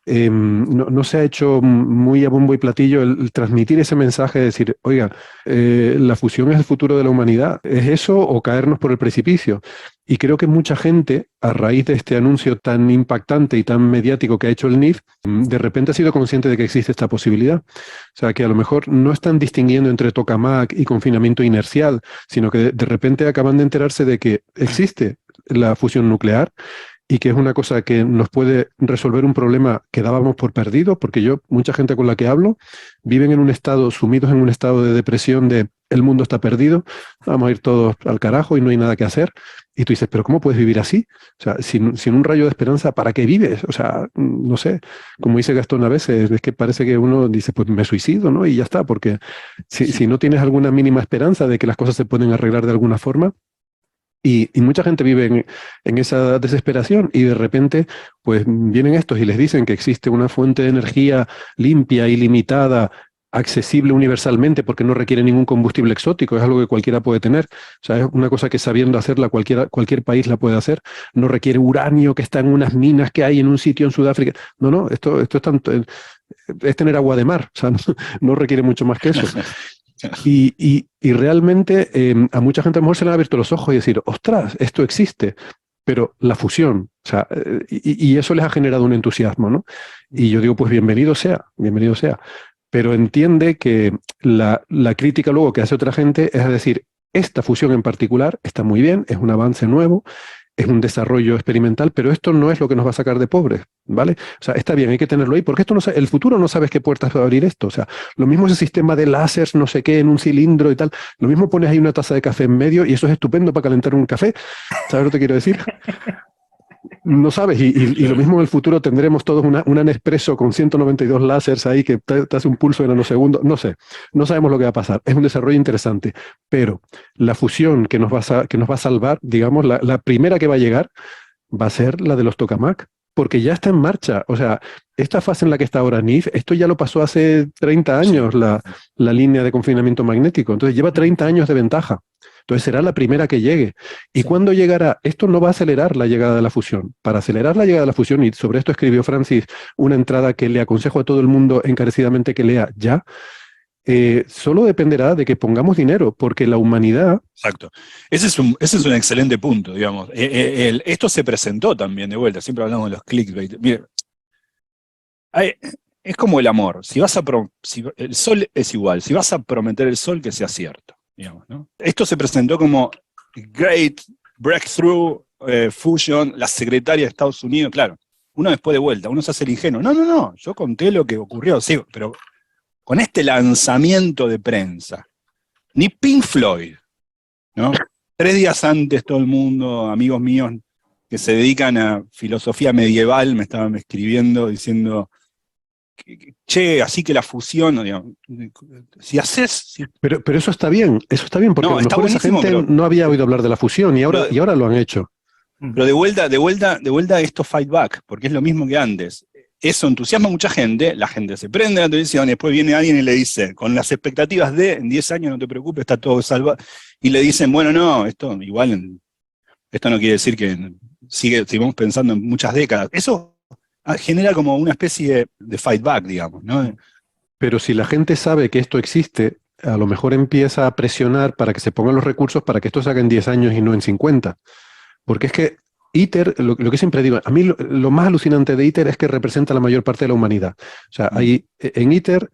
no se ha hecho muy a bombo y platillo el transmitir ese mensaje de decir, oiga, la fusión es el futuro de la humanidad. ¿Es eso o caernos por el precipicio? Y creo que mucha gente, a raíz de este anuncio tan impactante y tan mediático que ha hecho el NIF, de repente ha sido consciente de que existe esta posibilidad. O sea, que a lo mejor no están distinguiendo entre tokamak y confinamiento inercial, sino que de repente acaban de enterarse de que existe la fusión nuclear y que es una cosa que nos puede resolver un problema que dábamos por perdido, porque mucha gente con la que hablo, viven en un estado, sumidos en un estado de depresión de el mundo está perdido, vamos a ir todos al carajo y no hay nada que hacer. Y tú dices, pero ¿cómo puedes vivir así? O sea, sin un rayo de esperanza, ¿para qué vives? O sea, no sé, como dice Gastón a veces, es que parece que uno dice, pues me suicido, ¿no? Y ya está, porque si no tienes alguna mínima esperanza de que las cosas se pueden arreglar de alguna forma, y mucha gente vive en esa desesperación y de repente pues vienen estos y les dicen que existe una fuente de energía limpia, ilimitada, accesible universalmente porque no requiere ningún combustible exótico, es algo que cualquiera puede tener. O sea, es una cosa que sabiendo hacerla cualquier país la puede hacer. No requiere uranio que está en unas minas que hay en un sitio en Sudáfrica. No, esto es tanto, es tener agua de mar, o sea, no requiere mucho más que eso. Y realmente a mucha gente a lo mejor se le han abierto los ojos y decir, ostras, esto existe, pero la fusión, o sea, y eso les ha generado un entusiasmo, ¿no? Y yo digo, pues bienvenido sea, pero entiende que la crítica luego que hace otra gente es decir, esta fusión en particular está muy bien, es un avance nuevo, es un desarrollo experimental, pero esto no es lo que nos va a sacar de pobres, ¿vale? O sea, está bien, hay que tenerlo ahí, porque el futuro no sabes qué puertas va a abrir esto. O sea, lo mismo ese sistema de láseres, no sé qué, en un cilindro y tal, lo mismo pones ahí una taza de café en medio y eso es estupendo para calentar un café. ¿Sabes lo que te quiero decir? No sabes, y lo mismo en el futuro tendremos todos una Nespresso con 192 láseres ahí que te hace un pulso de nanosegundos, no sé, no sabemos lo que va a pasar, es un desarrollo interesante, pero la fusión que nos va a salvar, digamos, la primera que va a llegar va a ser la de los tokamak, porque ya está en marcha, o sea, esta fase en la que está ahora NIF, esto ya lo pasó hace 30 años, la línea de confinamiento magnético, entonces lleva 30 años de ventaja. Entonces será la primera que llegue. ¿Y cuándo llegará? Esto no va a acelerar la llegada de la fusión. Para acelerar la llegada de la fusión, y sobre esto escribió Francis una entrada que le aconsejo a todo el mundo encarecidamente que lea ya, solo dependerá de que pongamos dinero, porque la humanidad... Exacto. Ese es un excelente punto, digamos. Esto se presentó también de vuelta, siempre hablamos de los clickbait. Mire, es como el amor. El sol es igual. Si vas a prometer el sol, que sea cierto. Digamos, ¿no? Esto se presentó como Great Breakthrough Fusion, la secretaria de Estados Unidos, claro, uno después de vuelta, uno se hace el ingenuo, no, yo conté lo que ocurrió, sí, pero con este lanzamiento de prensa, ni Pink Floyd, ¿no? 3 días antes todo el mundo, amigos míos que se dedican a filosofía medieval, me estaban escribiendo diciendo, che, así que la fusión, digamos, si haces... Pero eso está bien, porque no, a lo mejor esa gente no había oído hablar de la fusión y ahora lo han hecho. Pero de vuelta esto fight back, porque es lo mismo que antes. Eso entusiasma a mucha gente, la gente se prende a la televisión, y después viene alguien y le dice, con las expectativas de, en 10 años no te preocupes, está todo salvado, y le dicen, bueno, no, esto no quiere decir que sigamos pensando en muchas décadas. Eso genera como una especie de fight back, digamos, ¿no? Pero si la gente sabe que esto existe, a lo mejor empieza a presionar para que se pongan los recursos para que esto se haga en 10 años y no en 50. Porque es que ITER, lo que siempre digo, a mí lo más alucinante de ITER es que representa la mayor parte de la humanidad. O sea, en ITER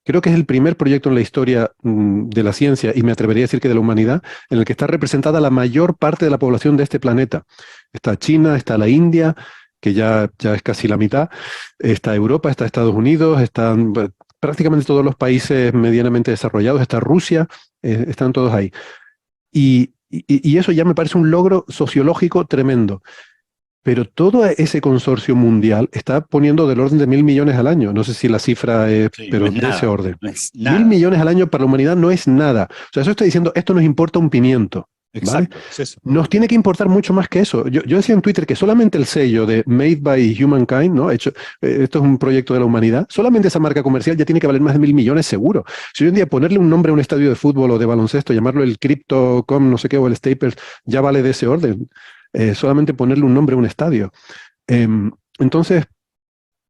creo que es el primer proyecto en la historia de la ciencia, y me atrevería a decir que de la humanidad, en el que está representada la mayor parte de la población de este planeta. Está China, está la India, que ya es casi la mitad, está Europa, está Estados Unidos, están prácticamente todos los países medianamente desarrollados, está Rusia, están todos ahí. Y eso ya me parece un logro sociológico tremendo. Pero todo ese consorcio mundial está poniendo del orden de 1.000 millones al año. No sé si la cifra es, Sí, pero no es de nada, ese orden. no es nada. 1.000 millones al año para la humanidad no es nada. O sea, eso está diciendo, esto nos importa un pimiento. ¿Vale? Exacto, es eso. Nos tiene que importar mucho más que eso. Yo decía en Twitter que solamente el sello de Made by Humankind, ¿no? Esto es un proyecto de la humanidad, solamente esa marca comercial ya tiene que valer más de 1.000 millones seguro. Si hoy en día ponerle un nombre a un estadio de fútbol o de baloncesto, llamarlo el Crypto.com, no sé qué, o el Staples, ya vale de ese orden. Solamente ponerle un nombre a un estadio. Entonces,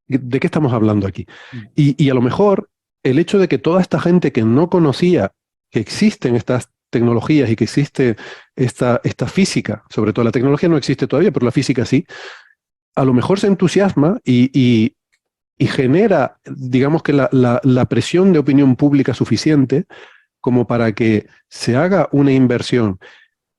¿de qué estamos hablando aquí? Y a lo mejor el hecho de que toda esta gente que no conocía que existen estas tecnologías y que existe esta física, sobre todo la tecnología no existe todavía, pero la física sí, a lo mejor se entusiasma y genera, digamos que la presión de opinión pública suficiente como para que se haga una inversión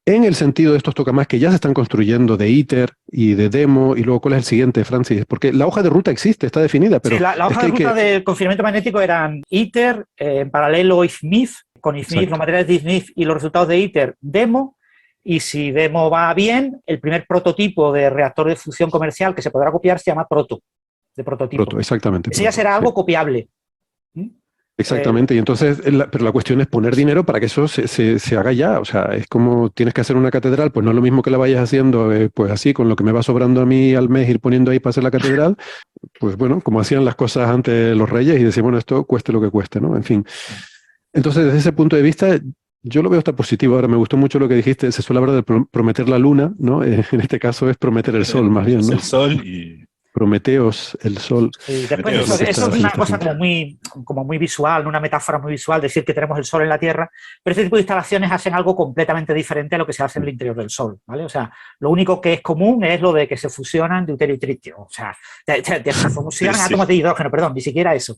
en el sentido de estos tokamaks que ya se están construyendo de ITER y de demo, y luego ¿cuál es el siguiente, Francis? Porque la hoja de ruta existe, está definida, pero... Sí, la hoja de ruta de confinamiento magnético eran ITER, en paralelo IFMIF, con IFMIF, los materiales de IFMIF y los resultados de ITER, demo, y si demo va bien, el primer prototipo de reactor de fusión comercial que se podrá copiar se llama proto, de prototipo. Proto, exactamente. Ese ya será algo copiable. Exactamente, y entonces, pero la cuestión es poner dinero para que eso se haga ya. O sea, es como tienes que hacer una catedral, pues no es lo mismo que la vayas haciendo, pues así, con lo que me va sobrando a mí al mes, ir poniendo ahí para hacer la catedral, pues bueno, como hacían las cosas antes los reyes y decían, bueno, esto cueste lo que cueste, ¿no? En fin. Entonces, desde ese punto de vista, yo lo veo hasta positivo. Ahora, me gustó mucho lo que dijiste, se suele hablar de prometer la luna, ¿no? En este caso es prometer el sol, más bien, ¿no? El sol y... Prometeos, el sol. Sí, después eso es una cosa como muy visual, una metáfora muy visual, decir que tenemos el sol en la Tierra, pero este tipo de instalaciones hacen algo completamente diferente a lo que se hace en el interior del Sol, ¿vale? O sea, lo único que es común es lo de que se fusionan deuterio y tritio, o sea, se fusionan átomos de hidrógeno, perdón, ni siquiera eso,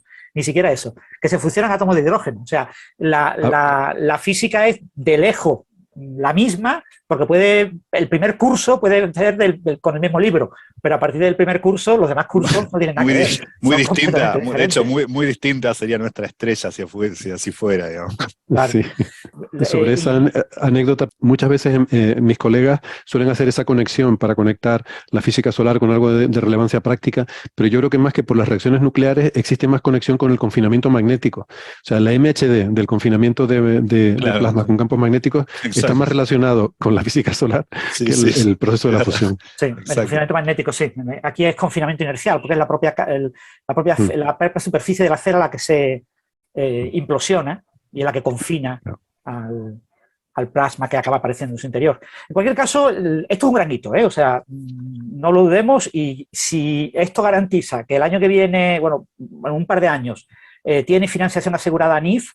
que se fusionan átomos de hidrógeno, o sea, la física es de lejos la misma, porque el primer curso puede ser con el mismo libro, pero a partir del primer curso, los demás cursos no tienen nada que ver. Muy distinta, de hecho, muy distinta sería nuestra estrella si así fuera, digamos. Claro. Sí. Sobre esa anécdota, muchas veces mis colegas suelen hacer esa conexión para conectar la física solar con algo de relevancia práctica, pero yo creo que más que por las reacciones nucleares existe más conexión con el confinamiento magnético. O sea, la MHD del confinamiento de plasma con campos magnéticos está más relacionado con la física solar que el proceso de la fusión. Sí, el confinamiento magnético, sí. Aquí es confinamiento inercial, porque es la propia superficie de la cera la que se implosiona y es la que confina al plasma que acaba apareciendo en su interior. En cualquier caso, esto es un gran hito, o sea, no lo dudemos, y si esto garantiza que el año que viene, bueno, un par de años, tiene financiación asegurada a NIF,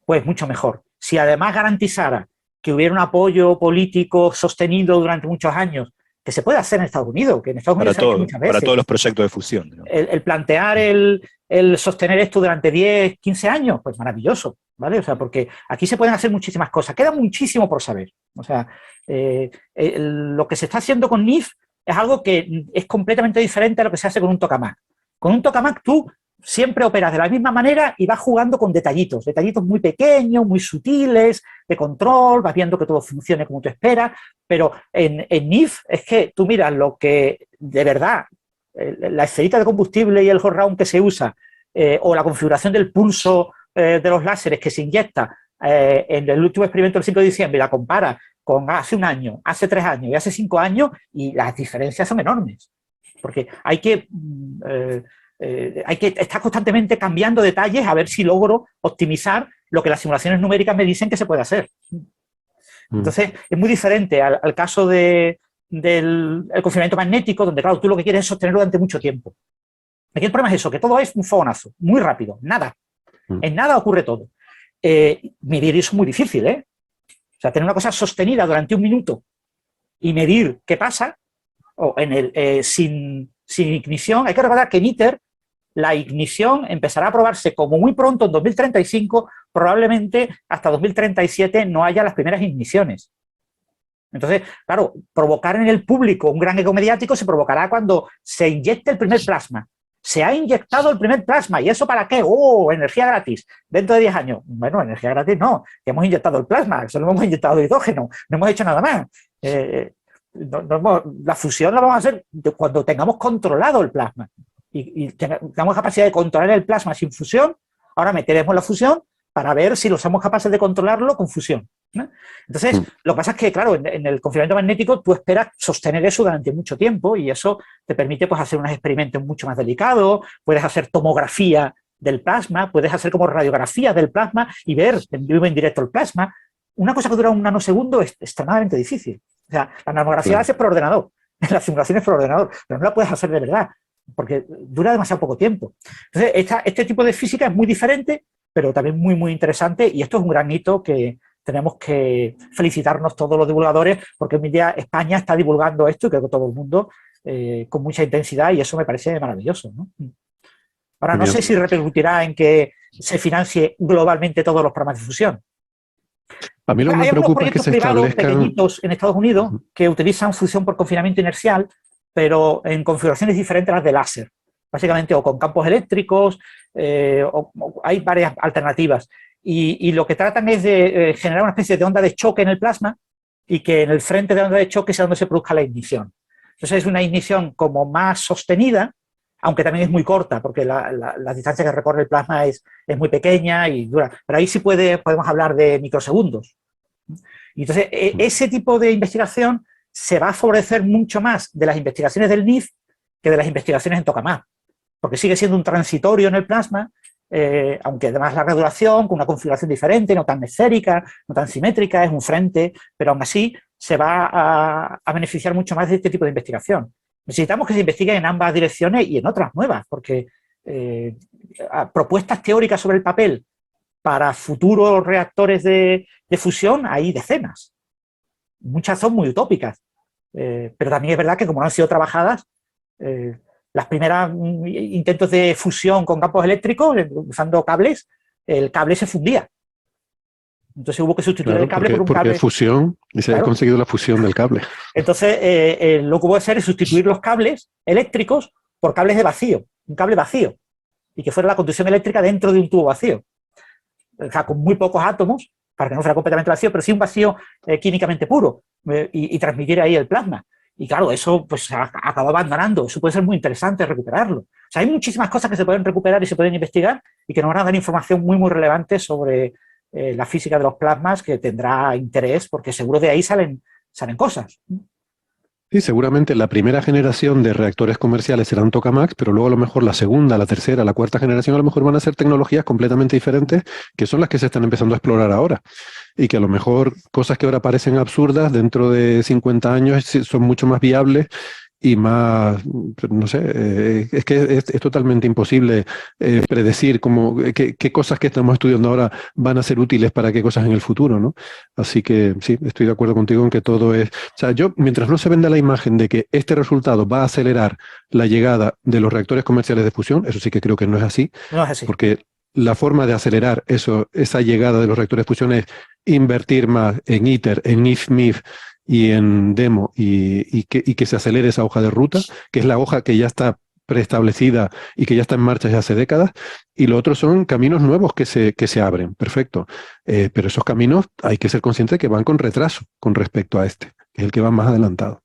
pues mucho mejor. Si además garantizara que hubiera un apoyo político sostenido durante muchos años, que se puede hacer en Estados Unidos, que en Estados Unidos se ha hecho muchas veces. Para todos los proyectos de fusión, ¿no? El plantear el sostener esto durante 10, 15 años, pues maravilloso, ¿vale? O sea, porque aquí se pueden hacer muchísimas cosas. Queda muchísimo por saber. O sea, lo que se está haciendo con NIF es algo que es completamente diferente a lo que se hace con un tokamak. Con un tokamak tú siempre operas de la misma manera y vas jugando con detallitos muy pequeños, muy sutiles, de control, vas viendo que todo funcione como tú esperas, pero en NIF es que tú miras lo que de verdad, la esferita de combustible y el hot round que se usa, o la configuración del pulso de los láseres que se inyecta en el último experimento del 5 de diciembre y la compara con hace un año, hace 3 años y hace 5 años, y las diferencias son enormes, porque hay que estar constantemente cambiando detalles a ver si logro optimizar lo que las simulaciones numéricas me dicen que se puede hacer. Entonces, es muy diferente al caso de el confinamiento magnético, donde, claro, tú lo que quieres es sostenerlo durante mucho tiempo. Aquí el problema es eso, que todo es un fogonazo, muy rápido, nada. En nada ocurre todo. Medir eso es muy difícil, ¿eh? O sea, tener una cosa sostenida durante un minuto y medir qué pasa, o sin ignición. Hay que recordar que en ITER la ignición empezará a probarse como muy pronto, en 2035, probablemente hasta 2037 no haya las primeras igniciones. Entonces, claro, provocar en el público un gran eco mediático se provocará cuando se inyecte el primer plasma. Se ha inyectado el primer plasma, ¿y eso para qué? ¡Oh, energía gratis! Dentro de 10 años. Bueno, energía gratis no, que hemos inyectado el plasma, solo hemos inyectado hidrógeno, no hemos hecho nada más. La fusión la vamos a hacer cuando tengamos controlado el plasma y tengamos capacidad de controlar el plasma sin fusión. Ahora meteremos la fusión para ver si lo somos capaces de controlarlo con fusión, ¿no? Entonces, lo que pasa es que, claro, en el confinamiento magnético tú esperas sostener eso durante mucho tiempo y eso te permite pues, hacer unos experimentos mucho más delicados, puedes hacer tomografía del plasma, puedes hacer como radiografía del plasma y ver en vivo en directo el plasma. Una cosa que dura un nanosegundo es extremadamente difícil. O sea, la nanografía la haces por ordenador, la simulación es por ordenador, pero no la puedes hacer de verdad, porque dura demasiado poco tiempo. Entonces, este tipo de física es muy diferente, pero también muy, muy interesante, y esto es un gran hito que tenemos que felicitarnos todos los divulgadores, porque hoy en día España está divulgando esto, y creo que todo el mundo, con mucha intensidad, y eso me parece maravilloso, ¿no? Ahora, no sé si repercutirá en que se financie globalmente todos los programas de fusión. A mí lo que me preocupa es que se establezcan pequeñitos en Estados Unidos que utilizan fusión por confinamiento inercial, pero en configuraciones diferentes a las de láser. Básicamente, o con campos eléctricos, hay varias alternativas. Y lo que tratan es de generar una especie de onda de choque en el plasma y que en el frente de la onda de choque sea donde se produzca la ignición. Entonces, es una ignición como más sostenida, aunque también es muy corta, porque la distancia que recorre el plasma es muy pequeña y dura. Pero ahí sí podemos hablar de microsegundos. Y entonces, ese tipo de investigación se va a favorecer mucho más de las investigaciones del NIF que de las investigaciones en tokamak, porque sigue siendo un transitorio en el plasma, aunque además la duración, con una configuración diferente, no tan esférica, no tan simétrica, es un frente, pero aún así se va a beneficiar mucho más de este tipo de investigación. Necesitamos que se investigue en ambas direcciones y en otras nuevas, porque propuestas teóricas sobre el papel para futuros reactores de fusión hay decenas. Muchas son muy utópicas, pero también es verdad que como no han sido trabajadas, las primeras intentos de fusión con campos eléctricos, usando cables, el cable se fundía. Entonces hubo que sustituir el cable por un cable. Porque fusión, y se ha conseguido la fusión del cable. Entonces, lo que hubo que hacer es sustituir los cables eléctricos por cables de vacío, un cable vacío, y que fuera la conducción eléctrica dentro de un tubo vacío. O sea, con muy pocos átomos, para que no fuera completamente vacío, pero sí un vacío químicamente puro, y transmitir ahí el plasma. Y claro, eso pues acabó abandonando. Eso puede ser muy interesante recuperarlo. O sea, hay muchísimas cosas que se pueden recuperar y se pueden investigar y que nos van a dar información muy, muy relevante sobre la física de los plasmas, que tendrá interés porque seguro de ahí salen cosas. Sí, seguramente la primera generación de reactores comerciales serán tokamaks, pero luego a lo mejor la segunda, la tercera, la cuarta generación a lo mejor van a ser tecnologías completamente diferentes, que son las que se están empezando a explorar ahora. Y que a lo mejor cosas que ahora parecen absurdas, dentro de 50 años son mucho más viables y más, no sé, es que es totalmente imposible predecir qué cosas que estamos estudiando ahora van a ser útiles para qué cosas en el futuro, ¿no? Así que sí, estoy de acuerdo contigo en que todo es... O sea, mientras no se venda la imagen de que este resultado va a acelerar la llegada de los reactores comerciales de fusión, eso sí que creo que no es así. No es así. Porque la forma de acelerar esa llegada de los reactores de fusión es invertir más en ITER, en IFMIF y en DEMO y que se acelere esa hoja de ruta, que es la hoja que ya está preestablecida y que ya está en marcha ya hace décadas, y lo otro son caminos nuevos que se abren, perfecto. Pero esos caminos hay que ser conscientes de que van con retraso con respecto a este, que es el que va más adelantado.